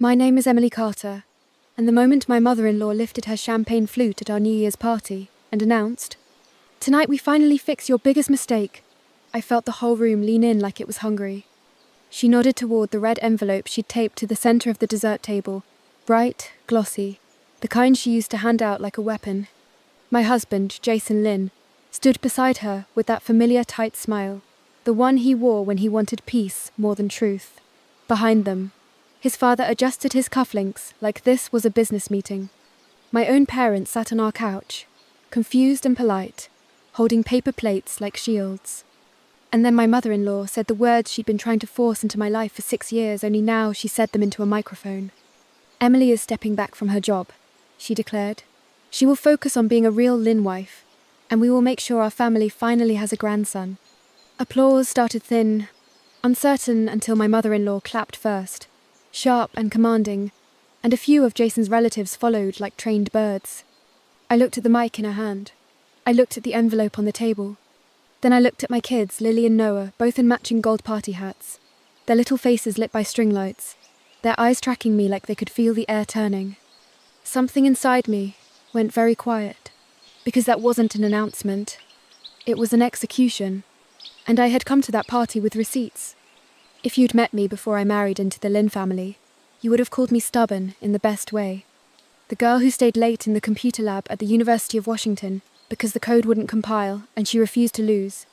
My name is Emily Carter, and the moment my mother-in-law lifted her champagne flute at our New Year's party and announced, "Tonight we finally fix your biggest mistake," I felt the whole room lean in like it was hungry. She nodded toward the red envelope she'd taped to the center of the dessert table, bright, glossy, the kind she used to hand out like a weapon. My husband, Jason Lynn, stood beside her with that familiar tight smile, the one he wore when he wanted peace more than truth. Behind them, his father adjusted his cufflinks like this was a business meeting. My own parents sat on our couch, confused and polite, holding paper plates like shields. And then my mother-in-law said the words she'd been trying to force into my life for 6 years, only now she said them into a microphone. "Emily is stepping back from her job," she declared. "She will focus on being a real Lynn wife, and we will make sure our family finally has a grandson." Applause started thin, uncertain until my mother-in-law clapped first, sharp and commanding, and a few of Jason's relatives followed like trained birds. I looked at the mic in her hand. I looked at the envelope on the table. Then I looked at my kids, Lily and Noah, both in matching gold party hats, their little faces lit by string lights, their eyes tracking me like they could feel the air turning. Something inside me went very quiet, because that wasn't an announcement. It was an execution, and I had come to that party with receipts. If you'd met me before I married into the Lynn family, you would have called me stubborn in the best way. The girl who stayed late in the computer lab at the University of Washington because the code wouldn't compile and she refused to lose.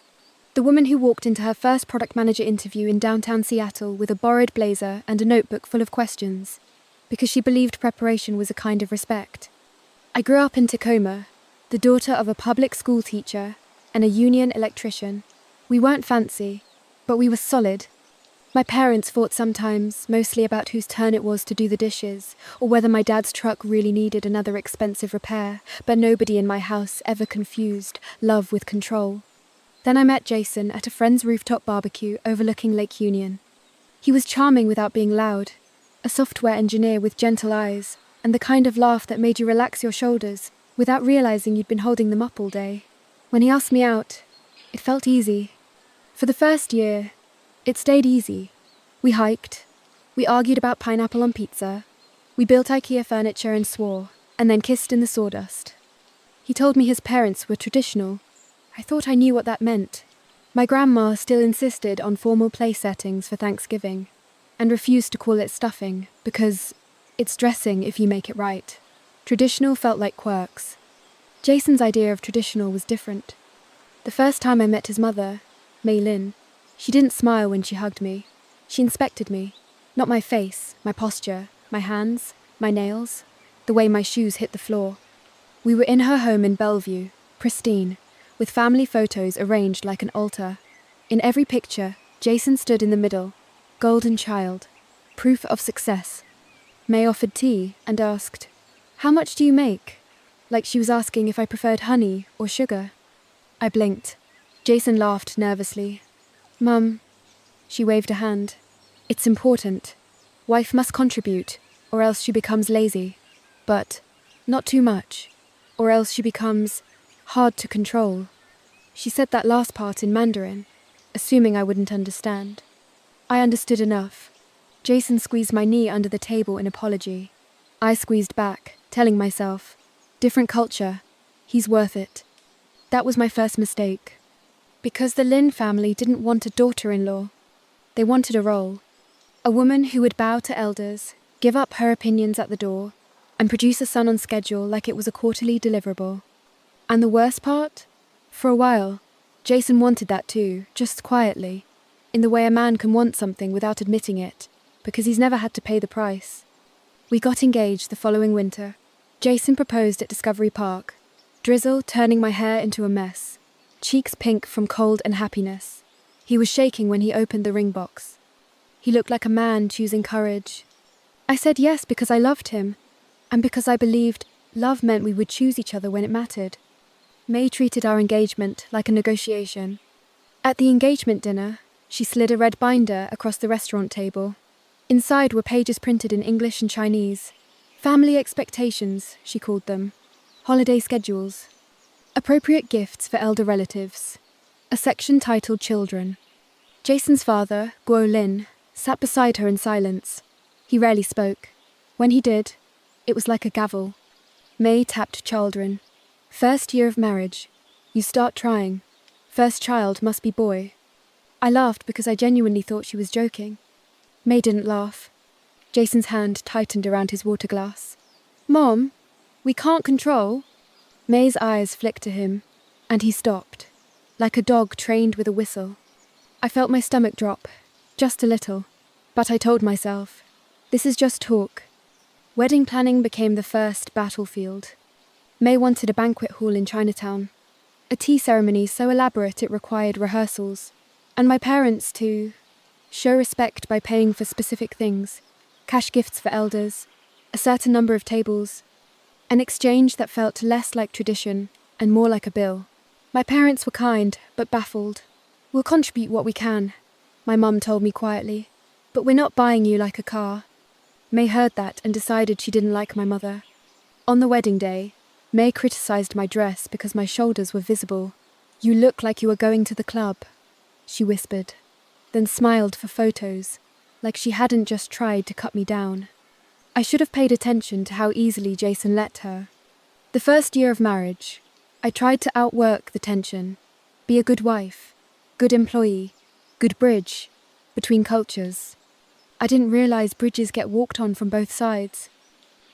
The woman who walked into her first product manager interview in downtown Seattle with a borrowed blazer and a notebook full of questions, because she believed preparation was a kind of respect. I grew up in Tacoma, the daughter of a public school teacher and a union electrician. We weren't fancy, but we were solid. My parents fought sometimes, mostly about whose turn it was to do the dishes, or whether my dad's truck really needed another expensive repair, but nobody in my house ever confused love with control. Then I met Jason at a friend's rooftop barbecue overlooking Lake Union. He was charming without being loud, a software engineer with gentle eyes, and the kind of laugh that made you relax your shoulders without realizing you'd been holding them up all day. When he asked me out, it felt easy. For the first year, it stayed easy. We hiked. We argued about pineapple on pizza. We built IKEA furniture and swore, and then kissed in the sawdust. He told me his parents were traditional. I thought I knew what that meant. My grandma still insisted on formal place settings for Thanksgiving, and refused to call it stuffing, because it's dressing if you make it right. Traditional felt like quirks. Jason's idea of traditional was different. The first time I met his mother, Mei Lin, she didn't smile when she hugged me. She inspected me. Not my face, my posture, my hands, my nails, the way my shoes hit the floor. We were in her home in Bellevue, pristine, with family photos arranged like an altar. In every picture, Jason stood in the middle, golden child, proof of success. May offered tea and asked, "How much do you make?" Like she was asking if I preferred honey or sugar. I blinked. Jason laughed nervously. "Mum," she waved a hand, "it's important. Wife must contribute, or else she becomes lazy. But not too much, or else she becomes hard to control." She said that last part in Mandarin, assuming I wouldn't understand. I understood enough. Jason squeezed my knee under the table in apology. I squeezed back, telling myself, different culture, he's worth it. That was my first mistake. Because the Lynn family didn't want a daughter-in-law. They wanted a role. A woman who would bow to elders, give up her opinions at the door, and produce a son on schedule like it was a quarterly deliverable. And the worst part? For a while, Jason wanted that too, just quietly, in the way a man can want something without admitting it, because he's never had to pay the price. We got engaged the following winter. Jason proposed at Discovery Park, drizzle turning my hair into a mess. Cheeks pink from cold and happiness. He was shaking when he opened the ring box. He looked like a man choosing courage. I said yes because I loved him, and because I believed love meant we would choose each other when it mattered. May treated our engagement like a negotiation. At the engagement dinner, she slid a red binder across the restaurant table. Inside were pages printed in English and Chinese. Family expectations, she called them. Holiday schedules. Appropriate gifts for elder relatives. A section titled Children. Jason's father, Guo Lin, sat beside her in silence. He rarely spoke. When he did, it was like a gavel. May tapped children. First year of marriage. You start trying. First child must be boy. I laughed because I genuinely thought she was joking. May didn't laugh. Jason's hand tightened around his water glass. Mom, we can't control. May's eyes flicked to him, and he stopped, like a dog trained with a whistle. I felt my stomach drop, just a little, but I told myself, this is just talk. Wedding planning became the first battlefield. May wanted a banquet hall in Chinatown, a tea ceremony so elaborate it required rehearsals, and my parents to show respect by paying for specific things, cash gifts for elders, a certain number of tables, an exchange that felt less like tradition and more like a bill. My parents were kind, but baffled. We'll contribute what we can, my mum told me quietly, but we're not buying you like a car. May heard that and decided she didn't like my mother. On the wedding day, May criticised my dress because my shoulders were visible. You look like you were going to the club, she whispered, then smiled for photos, like she hadn't just tried to cut me down. I should have paid attention to how easily Jason let her. The first year of marriage, I tried to outwork the tension, be a good wife, good employee, good bridge, between cultures. I didn't realise bridges get walked on from both sides.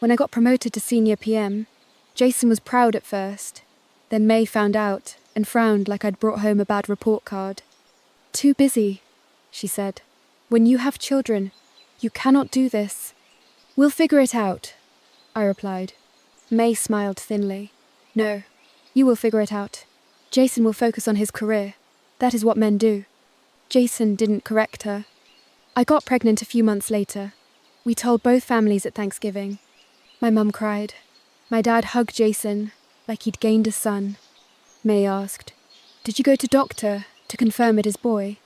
When I got promoted to senior PM, Jason was proud at first. Then May found out and frowned like I'd brought home a bad report card. Too busy, she said. When you have children, you cannot do this. We'll figure it out, I replied. May smiled thinly. No, you will figure it out. Jason will focus on his career. That is what men do. Jason didn't correct her. I got pregnant a few months later. We told both families at Thanksgiving. My mum cried. My dad hugged Jason like he'd gained a son. May asked, "Did you go to doctor to confirm it is boy?"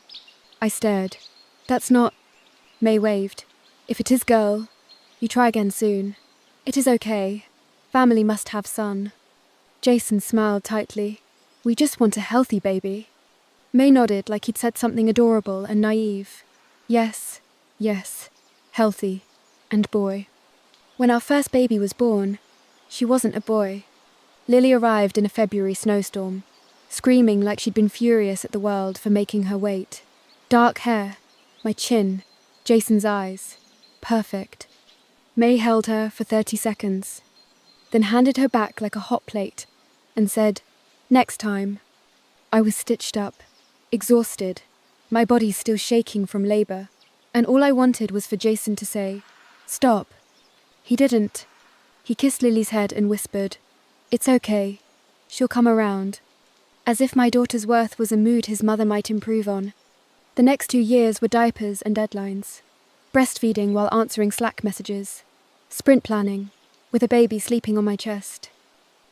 I stared. "That's not..." May waved. "If it is girl, you try again soon. It is okay. Family must have son." Jason smiled tightly. "We just want a healthy baby." May nodded like he'd said something adorable and naive. Yes, healthy, and boy. When our first baby was born, she wasn't a boy. Lily arrived in a February snowstorm, screaming like she'd been furious at the world for making her wait. Dark hair, my chin, Jason's eyes. Perfect. May held her for 30 seconds, then handed her back like a hot plate and said, "Next time." I was stitched up, exhausted, my body still shaking from labour, and all I wanted was for Jason to say, "Stop." He didn't. He kissed Lily's head and whispered, "It's okay. She'll come around." As if my daughter's worth was a mood his mother might improve on. The next 2 years were diapers and deadlines. Breastfeeding while answering Slack messages. Sprint planning, with a baby sleeping on my chest.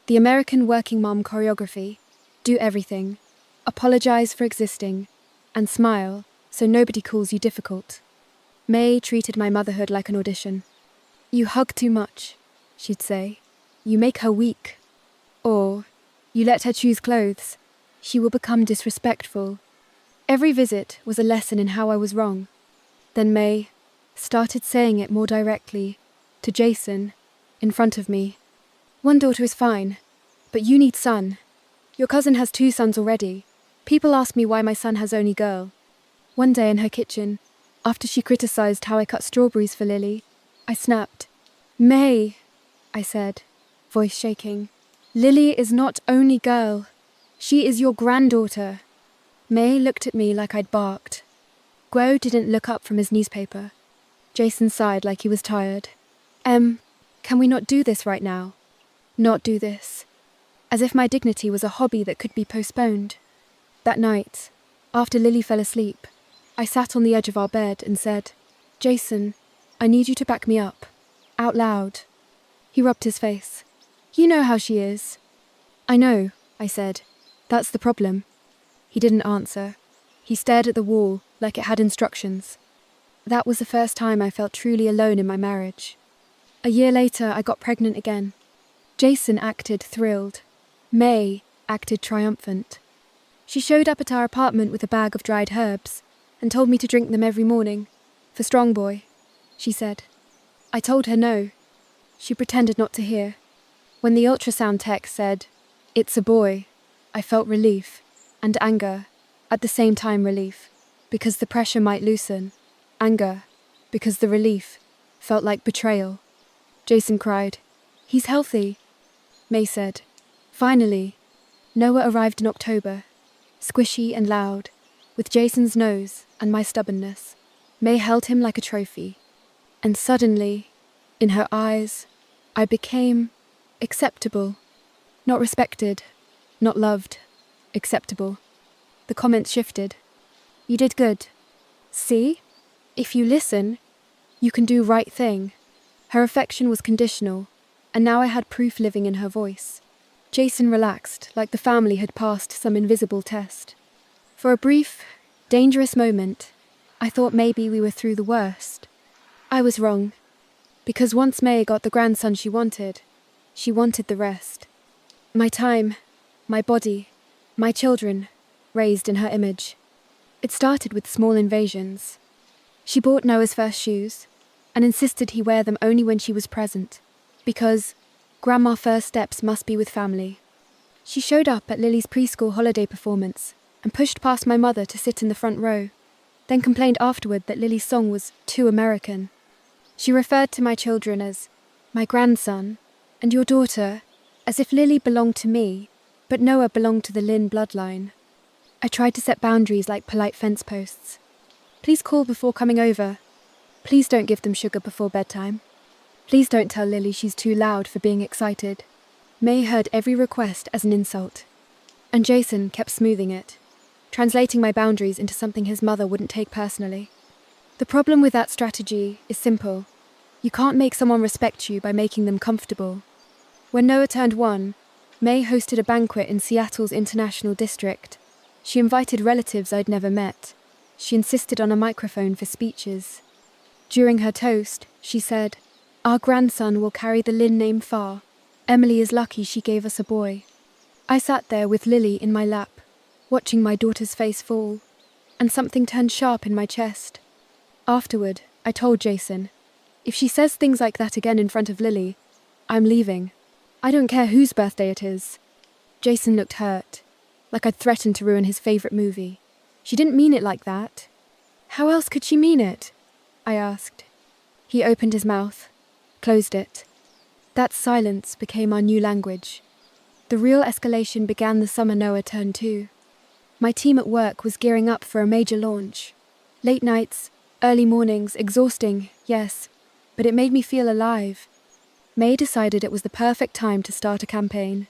The American working mom choreography. Do everything. Apologize for existing. And smile, so nobody calls you difficult. May treated my motherhood like an audition. "You hug too much," she'd say. "You make her weak." Or, "You let her choose clothes. She will become disrespectful." Every visit was a lesson in how I was wrong. Then May started saying it more directly, to Jason, in front of me. "One daughter is fine, but you need son. Your cousin has 2 sons already. People ask me why my son has only girl." One day in her kitchen, after she criticised how I cut strawberries for Lily, I snapped. "May," I said, voice shaking. "Lily is not only girl. She is your granddaughter." May looked at me like I'd barked. Guo didn't look up from his newspaper. Jason sighed like he was tired. Can we not do this right now? Not do this. As if my dignity was a hobby that could be postponed. That night, after Lily fell asleep, I sat on the edge of our bed and said, "Jason, I need you to back me up." Out loud. He rubbed his face. "You know how she is." "I know," I said. "That's the problem." He didn't answer. He stared at the wall like it had instructions. That was the first time I felt truly alone in my marriage. A year later, I got pregnant again. Jason acted thrilled. May acted triumphant. She showed up at our apartment with a bag of dried herbs and told me to drink them every morning. "For strong boy," she said. I told her no. She pretended not to hear. When the ultrasound tech said, "It's a boy," I felt relief and anger, at the same time relief, because the pressure might loosen, anger, because the relief felt like betrayal. Jason cried, "He's healthy," May said. Finally, Noah arrived in October, squishy and loud, with Jason's nose and my stubbornness. May held him like a trophy, and suddenly, in her eyes, I became acceptable. Not respected, not loved, acceptable. The comments shifted. "You did good. See? If you listen, you can do right thing." Her affection was conditional, and now I had proof living in her voice. Jason relaxed, like the family had passed some invisible test. For a brief, dangerous moment, I thought maybe we were through the worst. I was wrong, because once May got the grandson she wanted the rest. My time, my body, my children, raised in her image. It started with small invasions. She bought Noah's first shoes and insisted he wear them only when she was present, because Grandma first steps must be with family. She showed up at Lily's preschool holiday performance and pushed past my mother to sit in the front row, then complained afterward that Lily's song was too American. She referred to my children as my grandson and your daughter, as if Lily belonged to me, but Noah belonged to the Lynn bloodline. I tried to set boundaries like polite fence posts. Please call before coming over. Please don't give them sugar before bedtime. Please don't tell Lily she's too loud for being excited. May heard every request as an insult, and Jason kept smoothing it, translating my boundaries into something his mother wouldn't take personally. The problem with that strategy is simple. You can't make someone respect you by making them comfortable. When Noah turned 1, May hosted a banquet in Seattle's International District. She invited relatives I'd never met. She insisted on a microphone for speeches. During her toast, she said, "Our grandson will carry the Lynn name far. Emily is lucky she gave us a boy." I sat there with Lily in my lap, watching my daughter's face fall, and something turned sharp in my chest. Afterward, I told Jason, "If she says things like that again in front of Lily, I'm leaving. I don't care whose birthday it is." Jason looked hurt, like I'd threatened to ruin his favourite movie. "She didn't mean it like that." "How else could she mean it?" I asked. He opened his mouth, closed it. That silence became our new language. The real escalation began the summer Noah turned 2. My team at work was gearing up for a major launch. Late nights, early mornings, exhausting, yes, but it made me feel alive. May decided it was the perfect time to start a campaign.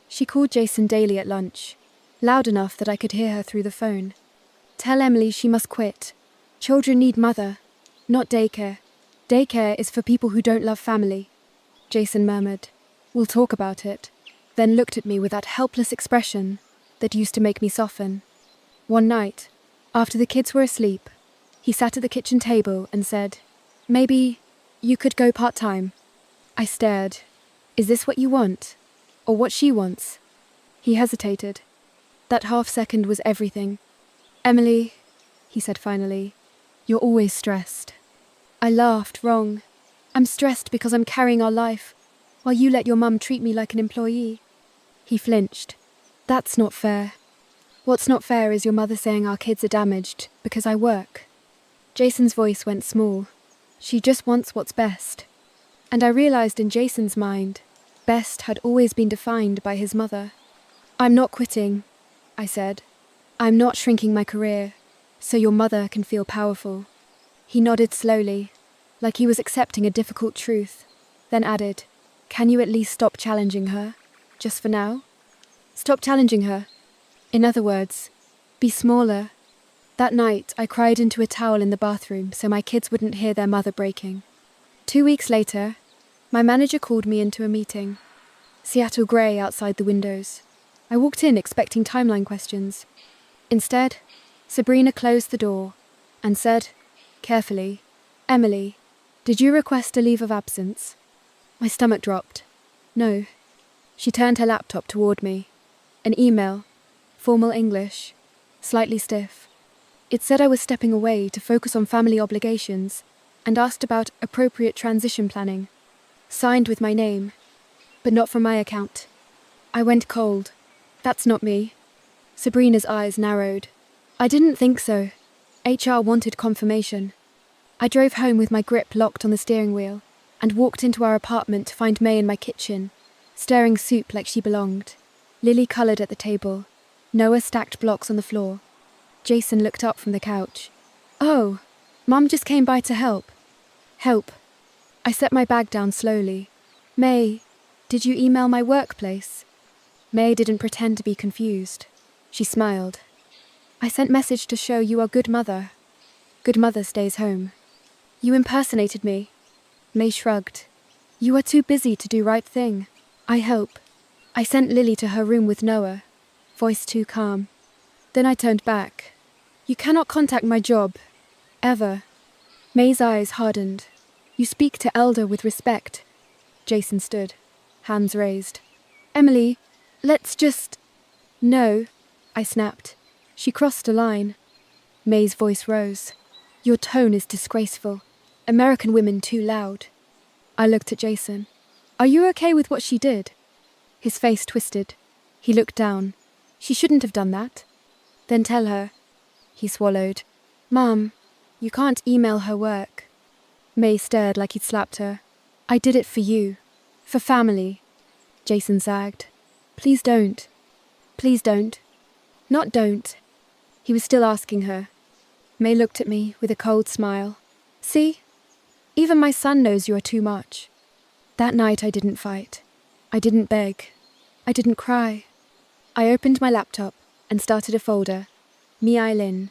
She called Jason daily at lunch, loud enough that I could hear her through the phone. "Tell Emily she must quit. Children need mother, not daycare. Daycare is for people who don't love family." Jason murmured, "We'll talk about it," then looked at me with that helpless expression that used to make me soften. One night, after the kids were asleep, he sat at the kitchen table and said, "Maybe you could go part-time." I stared. "Is this what you want? Or what she wants?" He hesitated. That half-second was everything. "Emily," he said finally, "you're always stressed." I laughed, wrong. "I'm stressed because I'm carrying our life, while you let your mum treat me like an employee." He flinched. "That's not fair." "What's not fair is your mother saying our kids are damaged because I work." Jason's voice went small. "She just wants what's best." And I realized in Jason's mind, best had always been defined by his mother. "I'm not quitting," I said. "I'm not shrinking my career, so your mother can feel powerful." He nodded slowly, like he was accepting a difficult truth, then added, "Can you at least stop challenging her, just for now? Stop challenging her. In other words, be smaller." That night, I cried into a towel in the bathroom so my kids wouldn't hear their mother breaking. 2 weeks later, my manager called me into a meeting. Seattle grey outside the windows. I walked in expecting timeline questions. Instead, Sabrina closed the door and said, carefully, "Emily, did you request a leave of absence?" My stomach dropped. "No." She turned her laptop toward me. An email, formal English, slightly stiff. It said I was stepping away to focus on family obligations and asked about appropriate transition planning. signed with my name, but not from my account. I went cold. That's not me. Sabrina's eyes narrowed. I didn't think so. HR wanted confirmation. I drove home with my grip locked on the steering wheel and walked into our apartment to find May in my kitchen, stirring soup like she belonged. Lily coloured at the table. Noah stacked blocks on the floor. Jason looked up from the couch. Oh, Mum just came by to help. Help. I set my bag down slowly. May, did you email my workplace? May didn't pretend to be confused. She smiled. I sent message to show you are good mother. Good mother stays home. You impersonated me. May shrugged. You are too busy to do right thing. I hope. I sent Lily to her room with Noah. Voice too calm. Then I turned back. You cannot contact my job. Ever. May's eyes hardened. You speak to elder with respect. Jason stood, hands raised. Emily, let's just... No, I snapped. She crossed a line. May's voice rose. Your tone is disgraceful. American women too loud. I looked at Jason. Are you okay with what she did? His face twisted. He looked down. She shouldn't have done that. Then tell her. He swallowed. Mom, you can't email her work. May stared like he'd slapped her. I did it for you. For family. Jason sagged. Please don't. Please don't. Not don't. He was still asking her. May looked at me with a cold smile. See? Even my son knows you are too much. That night I didn't fight. I didn't beg. I didn't cry. I opened my laptop and started a folder. Me Eileen.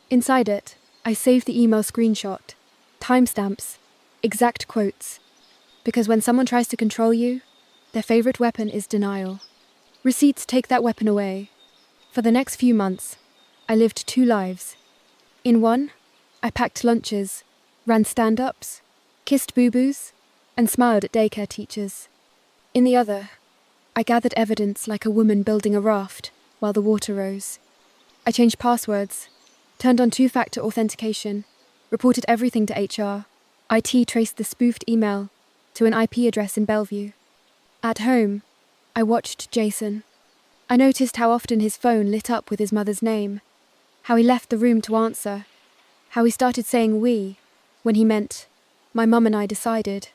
Inside it, I saved the email screenshot. Timestamps. Exact quotes. Because when someone tries to control you, their favourite weapon is denial. Receipts take that weapon away. For the next few months, I lived 2 lives. In one, I packed lunches, ran stand-ups, kissed boo-boos, and smiled at daycare teachers. In the other, I gathered evidence like a woman building a raft while the water rose. I changed passwords, turned on 2-factor authentication, reported everything to HR. IT traced the spoofed email to an IP address in Bellevue. At home, I watched Jason. I noticed how often his phone lit up with his mother's name, how he left the room to answer, how he started saying we when he meant my mum and I decided.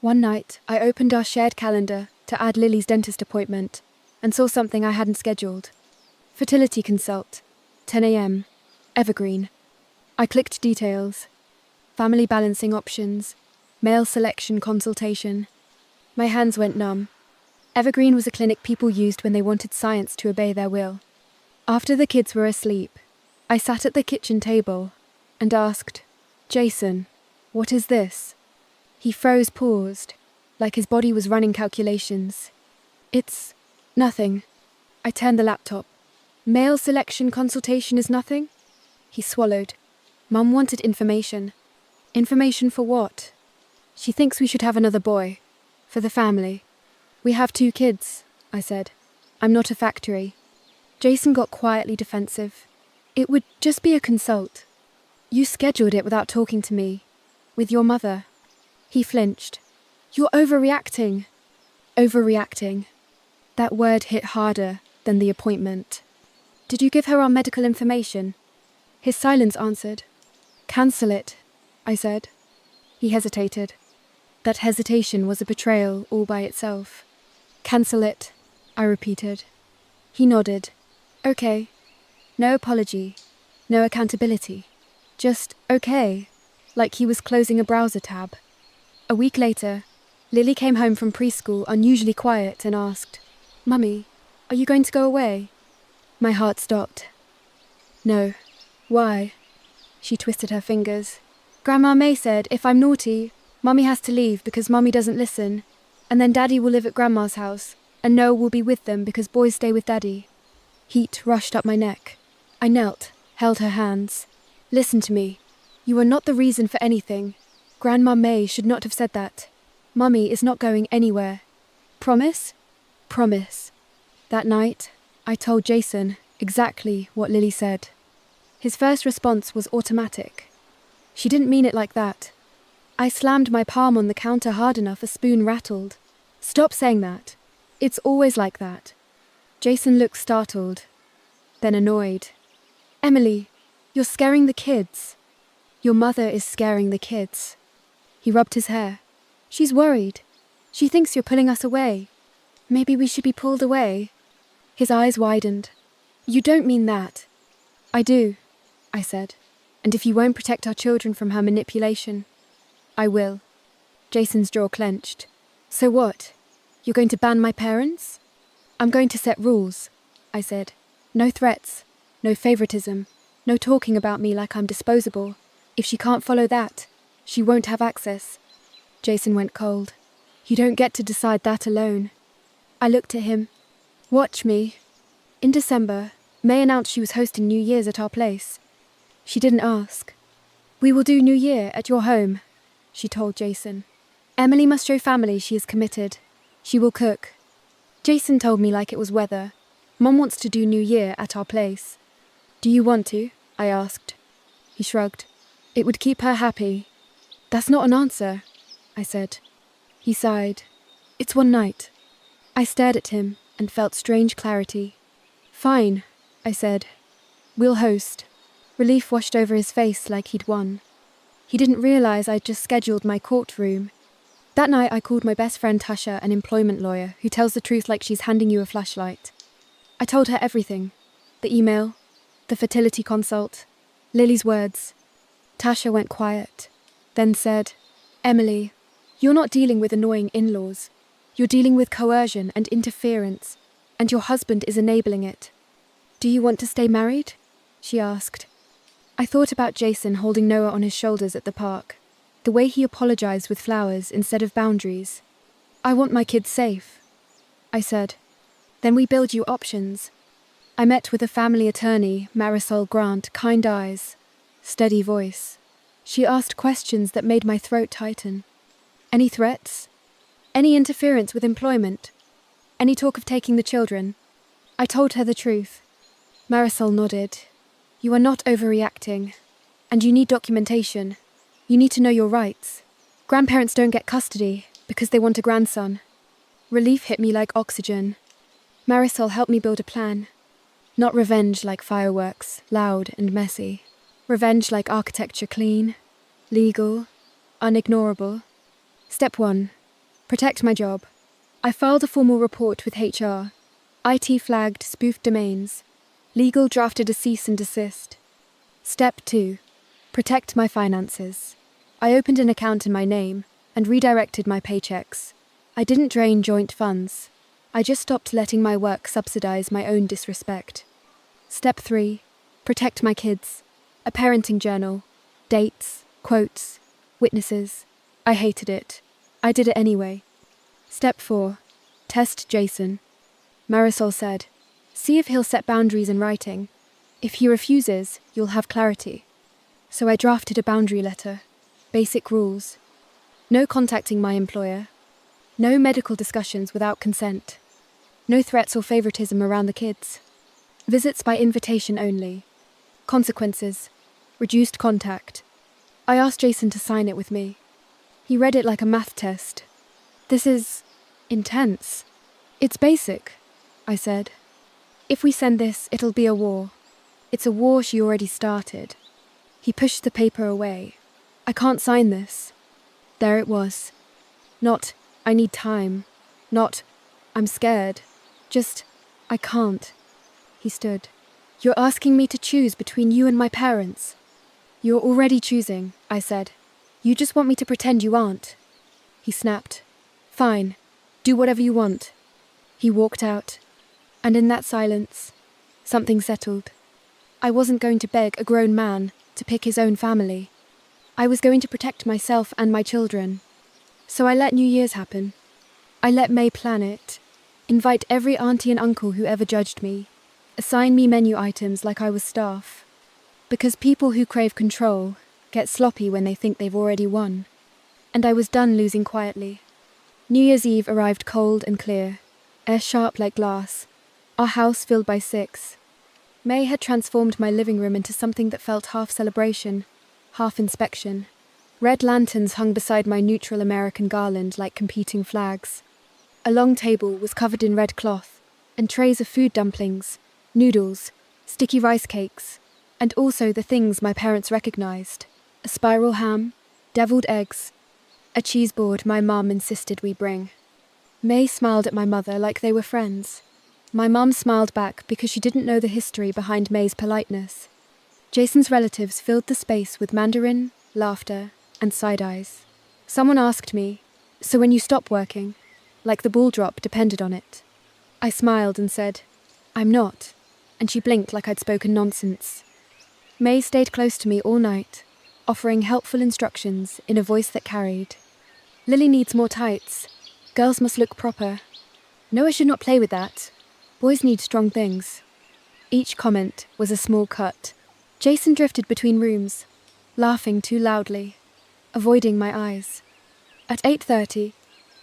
One night, I opened our shared calendar to add Lily's dentist appointment and saw something I hadn't scheduled. Fertility consult, 10 a.m, Evergreen. I clicked details. Family balancing options, male selection consultation. My hands went numb. Evergreen was a clinic people used when they wanted science to obey their will. After the kids were asleep, I sat at the kitchen table and asked, Jason, what is this? He froze, paused, like his body was running calculations. It's nothing. I turned the laptop. Male selection consultation is nothing? He swallowed. Mum wanted information. Information for what? She thinks we should have another boy. For the family. We have 2 kids, I said. I'm not a factory. Jason got quietly defensive. It would just be a consult. You scheduled it without talking to me. With your mother. He flinched. You're overreacting. Overreacting. That word hit harder than the appointment. Did you give her our medical information? His silence answered. Cancel it, I said. He hesitated. That hesitation was a betrayal all by itself. Cancel it, I repeated. He nodded. Okay. No apology. No accountability. Just okay. Like he was closing a browser tab. A week later, Lily came home from preschool unusually quiet and asked, Mummy, are you going to go away? My heart stopped. No. Why? She twisted her fingers. Grandma May said if I'm naughty, Mummy has to leave because Mummy doesn't listen, and then Daddy will live at Grandma's house, and Noah will be with them because boys stay with Daddy. Heat rushed up my neck. I knelt, held her hands. Listen to me. You are not the reason for anything. Grandma May should not have said that. Mummy is not going anywhere. Promise? Promise. That night, I told Jason exactly what Lily said. His first response was automatic. She didn't mean it like that. I slammed my palm on the counter hard enough a spoon rattled. Stop saying that. It's always like that. Jason looked startled, then annoyed. Emily, you're scaring the kids. Your mother is scaring the kids. He rubbed his hair. She's worried. She thinks you're pulling us away. Maybe we should be pulled away. His eyes widened. You don't mean that. I do, I said. And if you won't protect our children from her manipulation, I will. Jason's jaw clenched. So what? You're going to ban my parents? I'm going to set rules, I said. No threats, no favoritism, no talking about me like I'm disposable. If she can't follow that, she won't have access. Jason went cold. You don't get to decide that alone. I looked at him. Watch me. In December, May announced she was hosting New Year's at our place. She didn't ask. We will do New Year at your home, she told Jason. Emily must show family she is committed. She will cook. Jason told me like it was weather. Mom wants to do New Year at our place. Do you want to? I asked. He shrugged. It would keep her happy. That's not an answer, I said. He sighed. It's one night. I stared at him and felt strange clarity. Fine, I said. We'll host. Relief washed over his face like he'd won. He didn't realize I'd just scheduled my courtroom. That night I called my best friend Tasha, an employment lawyer who tells the truth like she's handing you a flashlight. I told her everything. The email, the fertility consult, Lily's words. Tasha went quiet, then said, Emily, you're not dealing with annoying in-laws. You're dealing with coercion and interference, and your husband is enabling it. Do you want to stay married? She asked. I thought about Jason holding Noah on his shoulders at the park, the way he apologized with flowers instead of boundaries. I want my kids safe, I said. Then we build you options. I met with a family attorney, Marisol Grant, kind eyes, steady voice. She asked questions that made my throat tighten. Any threats? Any interference with employment? Any talk of taking the children? I told her the truth. Marisol nodded. You are not overreacting. And you need documentation. You need to know your rights. Grandparents don't get custody because they want a grandson. Relief hit me like oxygen. Marisol helped me build a plan. Not revenge like fireworks, loud and messy. Revenge like architecture clean, legal, unignorable. Step 1. Protect my job. I filed a formal report with HR. IT flagged spoofed domains. Legal drafted a cease and desist. Step 2. Protect my finances. I opened an account in my name and redirected my paychecks. I didn't drain joint funds. I just stopped letting my work subsidize my own disrespect. Step 3. Protect my kids. A parenting journal. Dates, quotes, witnesses. I hated it. I did it anyway. Step 4. Test Jason. Marisol said, see if he'll set boundaries in writing. If he refuses, you'll have clarity. So I drafted a boundary letter. Basic rules. No contacting my employer. No medical discussions without consent. No threats or favoritism around the kids. Visits by invitation only. Consequences. Reduced contact. I asked Jason to sign it with me. He read it like a math test. This is intense. It's basic, I said. If we send this, it'll be a war. It's a war she already started. He pushed the paper away. I can't sign this. There it was. Not, I need time. Not, I'm scared. Just, I can't. He stood. You're asking me to choose between you and my parents. You're already choosing, I said. You just want me to pretend you aren't. He snapped. Fine. Do whatever you want. He walked out. And in that silence, something settled. I wasn't going to beg a grown man to pick his own family. I was going to protect myself and my children. So I let New Year's happen. I let May plan it. Invite every auntie and uncle who ever judged me. Assign me menu items like I was staff. Because people who crave control get sloppy when they think they've already won. And I was done losing quietly. New Year's Eve arrived cold and clear, air sharp like glass, our house filled by 6. May had transformed my living room into something that felt half celebration, half inspection. Red lanterns hung beside my neutral American garland like competing flags. A long table was covered in red cloth, and trays of food dumplings, noodles, sticky rice cakes, and also the things my parents recognized: a spiral ham, deviled eggs, a cheese board my mum insisted we bring. May smiled at my mother like they were friends. My mum smiled back because she didn't know the history behind May's politeness. Jason's relatives filled the space with Mandarin, laughter, and side eyes. Someone asked me, "So when you stop working?" Like the ball drop depended on it. I smiled and said, "I'm not," and she blinked like I'd spoken nonsense. May stayed close to me all night, offering helpful instructions in a voice that carried. "Lily needs more tights. Girls must look proper. Noah should not play with that. Boys need strong things." Each comment was a small cut. Jason drifted between rooms, laughing too loudly, avoiding my eyes. At 8:30,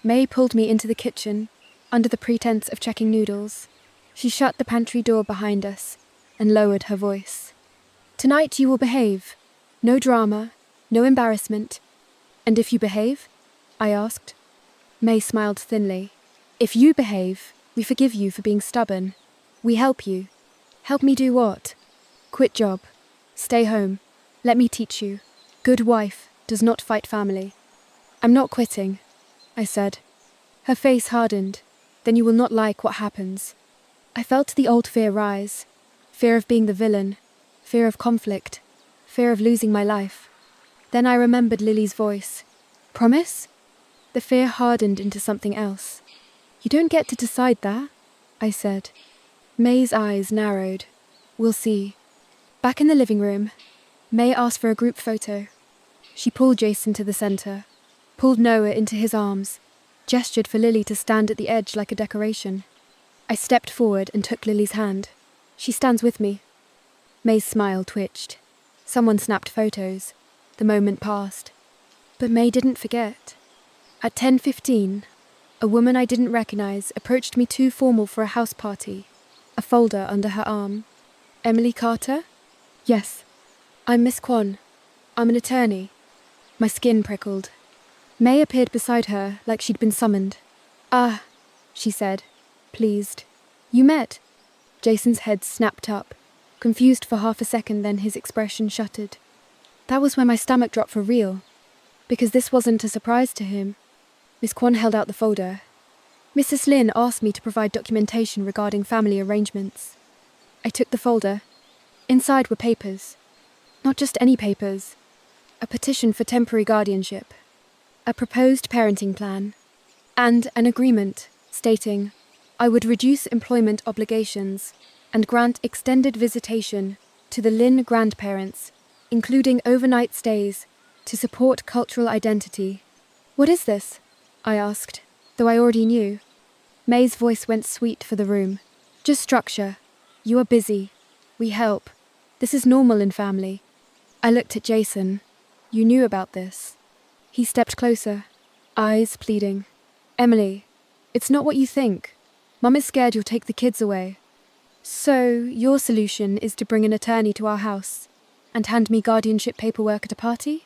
May pulled me into the kitchen, under the pretense of checking noodles. She shut the pantry door behind us and lowered her voice. "Tonight you will behave. No drama, no embarrassment. And if you behave?" I asked. May smiled thinly. "If you behave, we forgive you for being stubborn. We help you." "Help me do what?" "Quit job. Stay home. Let me teach you. Good wife does not fight family." "I'm not quitting," I said. Her face hardened. "Then you will not like what happens." I felt the old fear rise. Fear of being the villain. Fear of conflict. Fear of losing my life. Then I remembered Lily's voice. "Promise?" The fear hardened into something else. "You don't get to decide that," I said. May's eyes narrowed. "We'll see." Back in the living room, May asked for a group photo. She pulled Jason to the center, pulled Noah into his arms, gestured for Lily to stand at the edge like a decoration. I stepped forward and took Lily's hand. "She stands with me." May's smile twitched. Someone snapped photos. The moment passed. But May didn't forget. At 10:15, a woman I didn't recognize approached me too formal for a house party, a folder under her arm. "Emily Carter?" "Yes." "I'm Miss Kwon. I'm an attorney." My skin prickled. May appeared beside her like she'd been summoned. "Ah," she said, pleased. "You met?" Jason's head snapped up, confused for half a second, then his expression shuttered. That was when my stomach dropped for real, because this wasn't a surprise to him. Miss Kwon held out the folder. "Mrs. Lin asked me to provide documentation regarding family arrangements." I took the folder. Inside were papers. Not just any papers. A petition for temporary guardianship, a proposed parenting plan, and an agreement stating I would reduce employment obligations and grant extended visitation to the Lin grandparents, including overnight stays, to support cultural identity. "What is this?" I asked, though I already knew. May's voice went sweet for the room. "Just structure. You are busy. We help. This is normal in family." I looked at Jason. "You knew about this." He stepped closer, eyes pleading. "Emily, it's not what you think. Mum is scared you'll take the kids away. So, your solution is to bring an attorney to our house and hand me guardianship paperwork at a party?"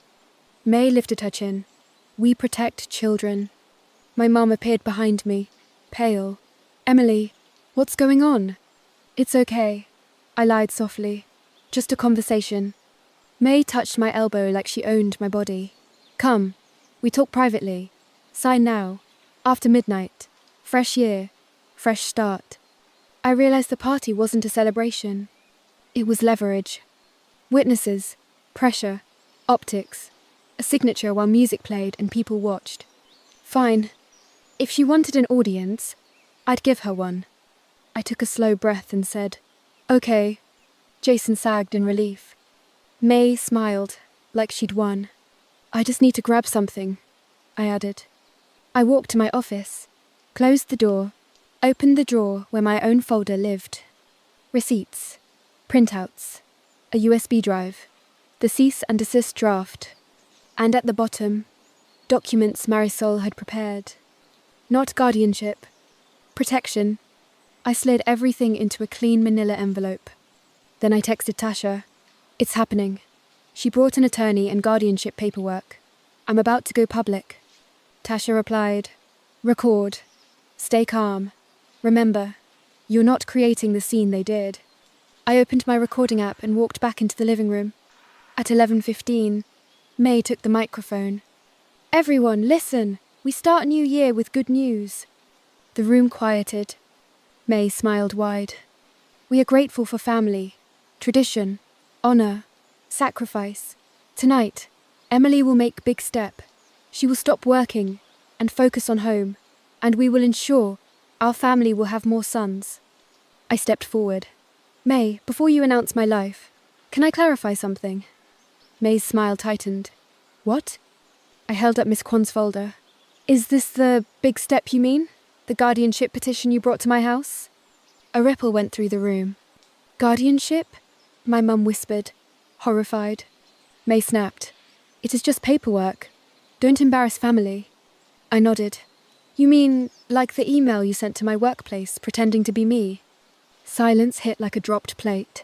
May lifted her chin. "We protect children." My mum appeared behind me, pale. "Emily, what's going on?" "It's okay," I lied softly. "Just a conversation." May touched my elbow like she owned my body. "Come, we talk privately. Sign now. After midnight. Fresh year. Fresh start." I realized the party wasn't a celebration. It was leverage. Witnesses. Pressure. Optics. A signature while music played and people watched. Fine. If she wanted an audience, I'd give her one. I took a slow breath and said, "Okay." Jason sagged in relief. May smiled, like she'd won. "I just need to grab something," I added. I walked to my office, closed the door, opened the drawer where my own folder lived. Receipts, printouts, a USB drive, the cease and desist draft, and at the bottom, documents Marisol had prepared. Not guardianship, protection. I slid everything into a clean manila envelope. Then I texted Tasha. "It's happening." She brought an attorney and guardianship paperwork. I'm about to go public. Tasha replied, record. Stay calm. Remember, you're not creating the scene they did. I opened my recording app and walked back into the living room. At 11:15, May took the microphone. Everyone, listen. We start new year with good news. The room quieted. May smiled wide. We are grateful for family, tradition, honor, sacrifice. Tonight, Emily will make big step. She will stop working and focus on home, and we will ensure our family will have more sons. I stepped forward. May, before you announce my life, can I clarify something? May's smile tightened. What? I held up Miss Kwan's folder. Is this the big step you mean? The guardianship petition you brought to my house? A ripple went through the room. Guardianship? My mum whispered, horrified. May snapped. It is just paperwork. Don't embarrass family. I nodded. You mean like the email you sent to my workplace pretending to be me? Silence hit like a dropped plate.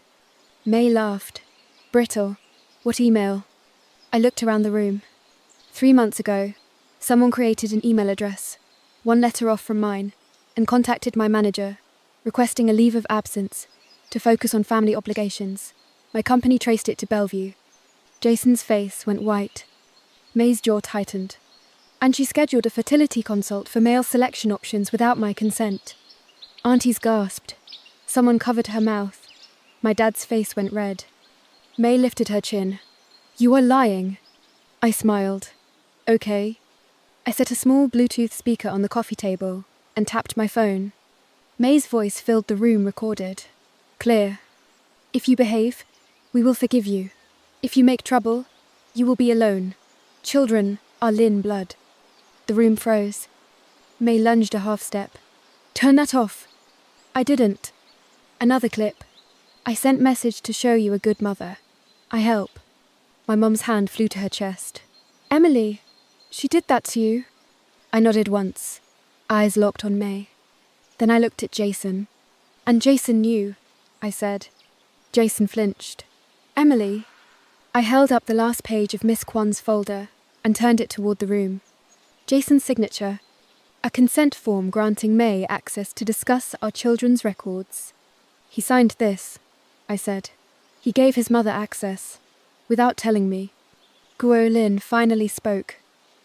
May laughed. Brittle. What email? I looked around the room. 3 months ago, someone created an email address, one letter off from mine, and contacted my manager, requesting a leave of absence to focus on family obligations. My company traced it to Bellevue. Jason's face went white. May's jaw tightened. And she scheduled a fertility consult for male selection options without my consent. Aunties gasped. Someone covered her mouth. My dad's face went red. May lifted her chin. You are lying. I smiled. Okay. I set a small Bluetooth speaker on the coffee table and tapped my phone. May's voice filled the room recorded. Clear. If you behave, we will forgive you. If you make trouble, you will be alone. Children are Lynn blood. The room froze. May lunged a half step. Turn that off. I didn't. Another clip. I sent message to show you a good mother. I help. My mum's hand flew to her chest. Emily, she did that to you. I nodded once, eyes locked on May. Then I looked at Jason. And Jason knew, I said. Jason flinched. Emily. I held up the last page of Miss Kwan's folder and turned it toward the room. Jason's signature. A consent form granting May access to discuss our children's records. He signed this, I said. He gave his mother access, without telling me. Guo Lin finally spoke,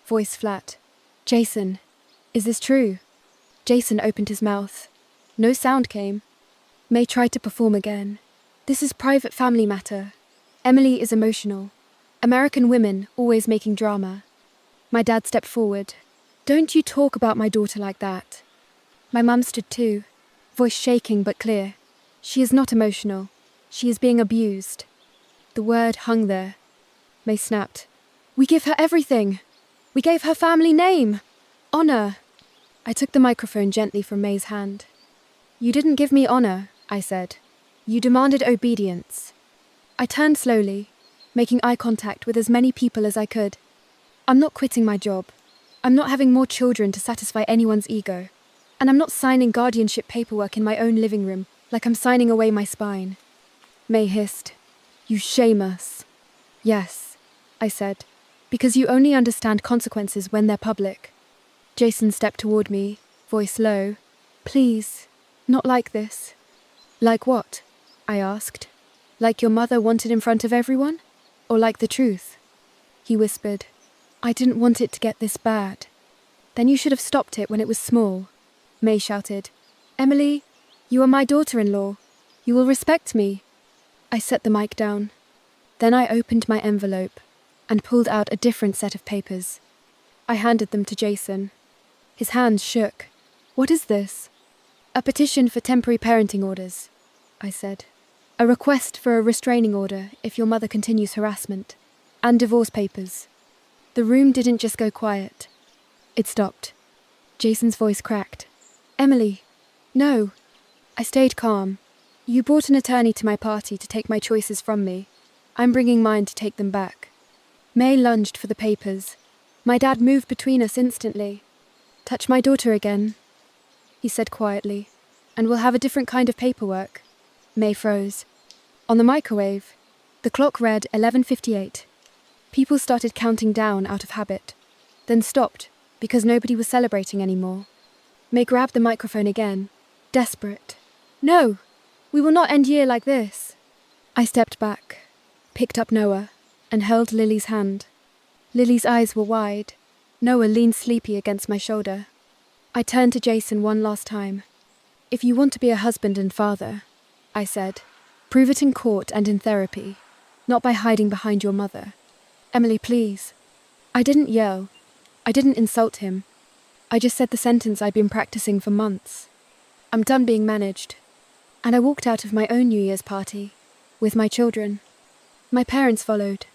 voice flat. Jason, is this true? Jason opened his mouth. No sound came. May tried to perform again. This is private family matter. Emily is emotional. American women always making drama. My dad stepped forward. Don't you talk about my daughter like that. My mum stood too, voice shaking but clear. She is not emotional. She is being abused. The word hung there. May snapped. We give her everything. We gave her family name. Honor. I took the microphone gently from May's hand. You didn't give me honor, I said. You demanded obedience. I turned slowly, making eye contact with as many people as I could. I'm not quitting my job. I'm not having more children to satisfy anyone's ego. And I'm not signing guardianship paperwork in my own living room like I'm signing away my spine. May hissed. You shame us. Yes, I said, because you only understand consequences when they're public. Jason stepped toward me, voice low. Please, not like this. Like what? I asked. Like your mother wanted in front of everyone? Or like the truth? He whispered. I didn't want it to get this bad. Then you should have stopped it when it was small. May shouted. Emily, you are my daughter-in-law. You will respect me. I set the mic down. Then I opened my envelope and pulled out a different set of papers. I handed them to Jason. His hands shook. What is this? A petition for temporary parenting orders, I said. A request for a restraining order if your mother continues harassment. And divorce papers. The room didn't just go quiet. It stopped. Jason's voice cracked. Emily, no. I stayed calm. You brought an attorney to my party to take my choices from me. I'm bringing mine to take them back. May lunged for the papers. My dad moved between us instantly. Touch my daughter again, he said quietly, and we'll have a different kind of paperwork. May froze. On the microwave, the clock read 11:58. People started counting down out of habit, then stopped because nobody was celebrating anymore. May grabbed the microphone again, desperate. No, we will not end year like this. I stepped back, picked up Noah, and held Lily's hand. Lily's eyes were wide. Noah leaned sleepy against my shoulder. I turned to Jason one last time. If you want to be a husband and father, I said, prove it in court and in therapy, not by hiding behind your mother. Emily, please. I didn't yell. I didn't insult him. I just said the sentence I'd been practicing for months. I'm done being managed. And I walked out of my own New Year's party, with my children. My parents followed.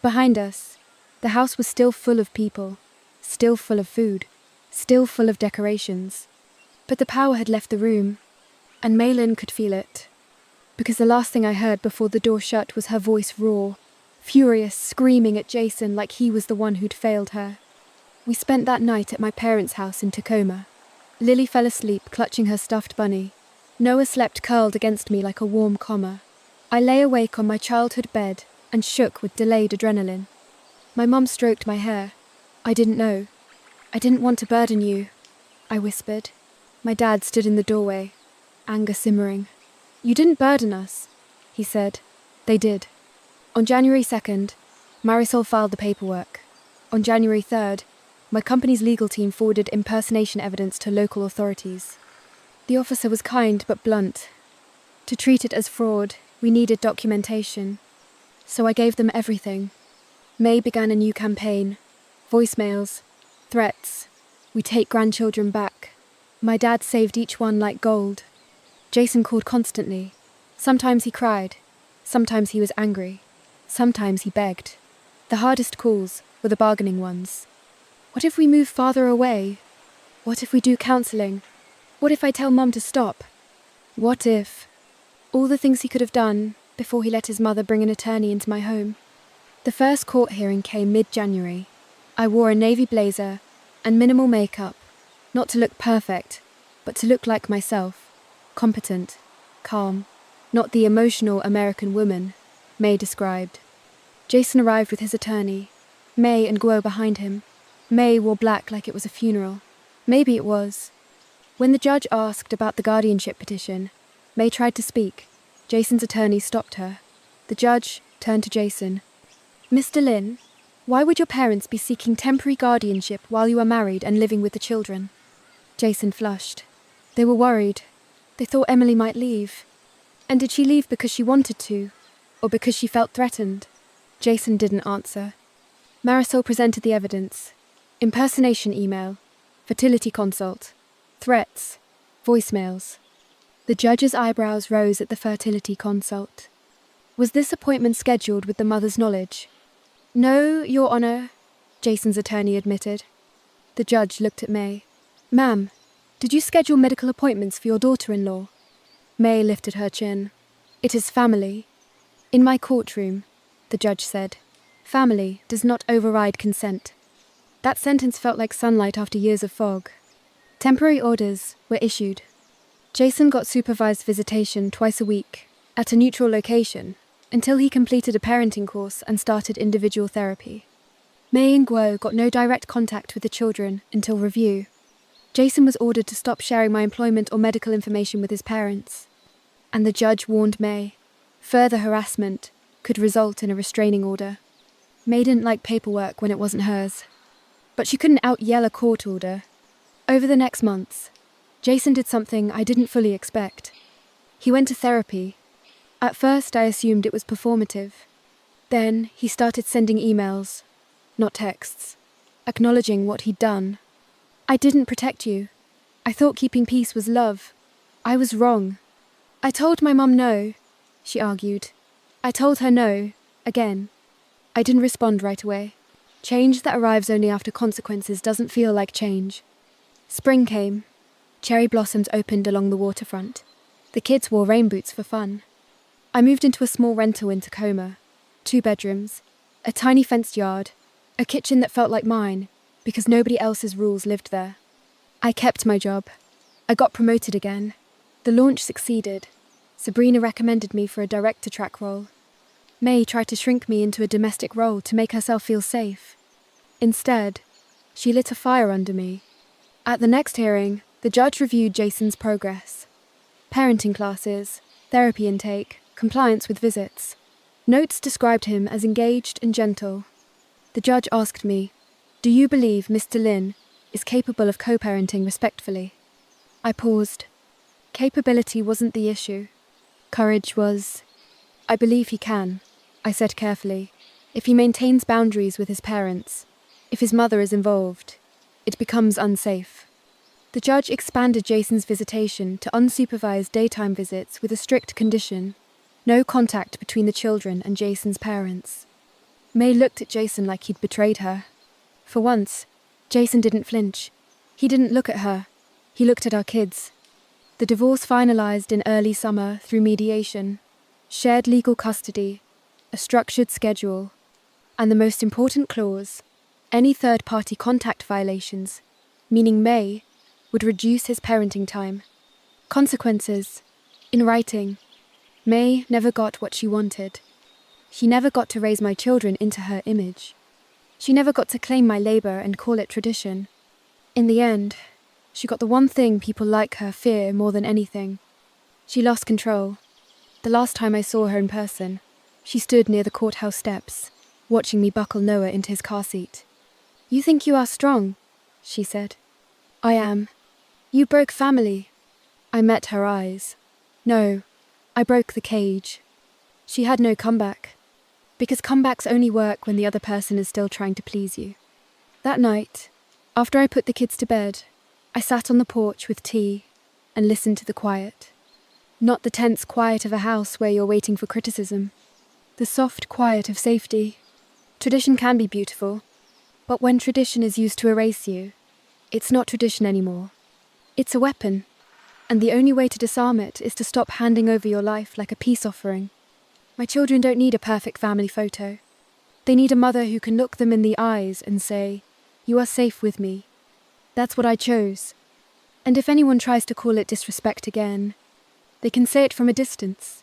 Behind us, the house was still full of people, still full of food, still full of decorations. But the power had left the room, and Maylin could feel it. Because the last thing I heard before the door shut was her voice raw, furious, screaming at Jason like he was the one who'd failed her. We spent that night at my parents' house in Tacoma. Lily fell asleep, clutching her stuffed bunny. Noah slept curled against me like a warm comma. I lay awake on my childhood bed and shook with delayed adrenaline. My mum stroked my hair. I didn't know. I didn't want to burden you, I whispered. My dad stood in the doorway, anger simmering. You didn't burden us, he said. They did. On January 2nd, Marisol filed the paperwork. On January 3rd, my company's legal team forwarded impersonation evidence to local authorities. The officer was kind but blunt. To treat it as fraud, we needed documentation. So I gave them everything. May began a new campaign. Voicemails, threats. We take grandchildren back. My dad saved each one like gold. Jason called constantly. Sometimes he cried. Sometimes he was angry. Sometimes he begged. The hardest calls were the bargaining ones. What if we move farther away? What if we do counselling? What if I tell Mum to stop? What if? All the things he could have done before he let his mother bring an attorney into my home. The first court hearing came mid-January. I wore a navy blazer and minimal makeup, not to look perfect, but to look like myself, competent, calm, not the emotional American woman May described. Jason arrived with his attorney, May and Guo behind him. May wore black like it was a funeral. Maybe it was. When the judge asked about the guardianship petition, May tried to speak. Jason's attorney stopped her. The judge turned to Jason. Mr. Lin, why would your parents be seeking temporary guardianship while you are married and living with the children? Jason flushed. They were worried. They thought Emily might leave. And did she leave because she wanted to, or because she felt threatened? Jason didn't answer. Marisol presented the evidence. Impersonation email, fertility consult, threats, voicemails. The judge's eyebrows rose at the fertility consult. Was this appointment scheduled with the mother's knowledge? No, Your Honour, Jason's attorney admitted. The judge looked at May. Ma'am, did you schedule medical appointments for your daughter-in-law? May lifted her chin. It is family. In my courtroom, the judge said, family does not override consent. That sentence felt like sunlight after years of fog. Temporary orders were issued. Jason got supervised visitation twice a week, at a neutral location, until he completed a parenting course and started individual therapy. May and Guo got no direct contact with the children until review. Jason was ordered to stop sharing my employment or medical information with his parents. And the judge warned May. Further harassment could result in a restraining order. May didn't like paperwork when it wasn't hers. But she couldn't out-yell a court order. Over the next months, Jason did something I didn't fully expect. He went to therapy. At first, I assumed it was performative. Then, he started sending emails, not texts, acknowledging what he'd done. I didn't protect you. I thought keeping peace was love. I was wrong. I told my mum no, she argued. I told her no, again. I didn't respond right away. Change that arrives only after consequences doesn't feel like change. Spring came. Cherry blossoms opened along the waterfront. The kids wore rain boots for fun. I moved into a small rental in Tacoma. 2 bedrooms, a tiny fenced yard, a kitchen that felt like mine, because nobody else's rules lived there. I kept my job. I got promoted again. The launch succeeded. Sabrina recommended me for a director-track role. May tried to shrink me into a domestic role to make herself feel safe. Instead, she lit a fire under me. At the next hearing, the judge reviewed Jason's progress. Parenting classes, therapy intake, compliance with visits. Notes described him as engaged and gentle. The judge asked me, "Do you believe Mr. Lin is capable of co-parenting respectfully?" I paused. Capability wasn't the issue. Courage was. "I believe he can," I said carefully. "If he maintains boundaries with his parents, if his mother is involved, it becomes unsafe." The judge expanded Jason's visitation to unsupervised daytime visits with a strict condition: no contact between the children and Jason's parents. May looked at Jason like he'd betrayed her. For once, Jason didn't flinch. He didn't look at her. He looked at our kids. The divorce finalized in early summer through mediation, shared legal custody, a structured schedule, and the most important clause, any third-party contact violations, meaning May, would reduce his parenting time. Consequences, in writing. May never got what she wanted. She never got to raise my children into her image. She never got to claim my labor and call it tradition. In the end, she got the one thing people like her fear more than anything. She lost control. The last time I saw her in person, she stood near the courthouse steps, watching me buckle Noah into his car seat. "You think you are strong," she said. "I am. You broke family." I met her eyes. "No, I broke the cage." She had no comeback. Because comebacks only work when the other person is still trying to please you. That night, after I put the kids to bed, I sat on the porch with tea and listened to the quiet. Not the tense quiet of a house where you're waiting for criticism. The soft quiet of safety. Tradition can be beautiful, but when tradition is used to erase you, it's not tradition anymore. It's a weapon, and the only way to disarm it is to stop handing over your life like a peace offering. My children don't need a perfect family photo. They need a mother who can look them in the eyes and say, "You are safe with me." That's what I chose. And if anyone tries to call it disrespect again, they can say it from a distance.